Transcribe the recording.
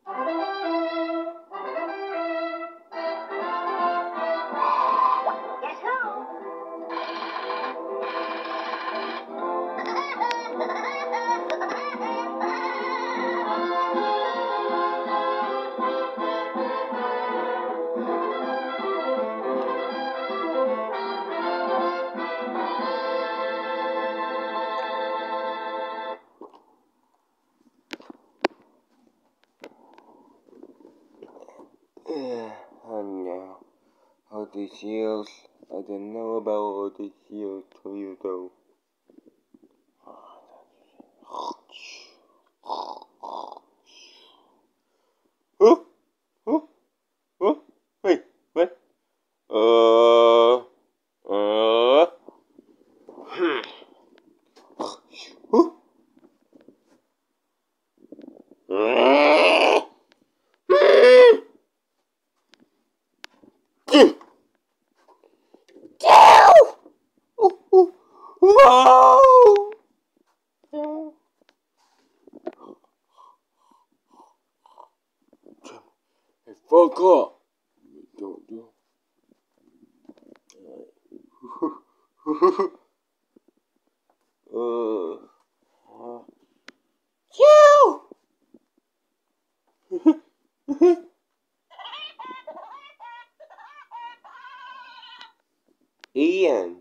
Guess who? And now, all the seals. I don't know about all the seals to you though. Huh? Huh? Huh? Wait, what? Fuck up. Don't do. Ian.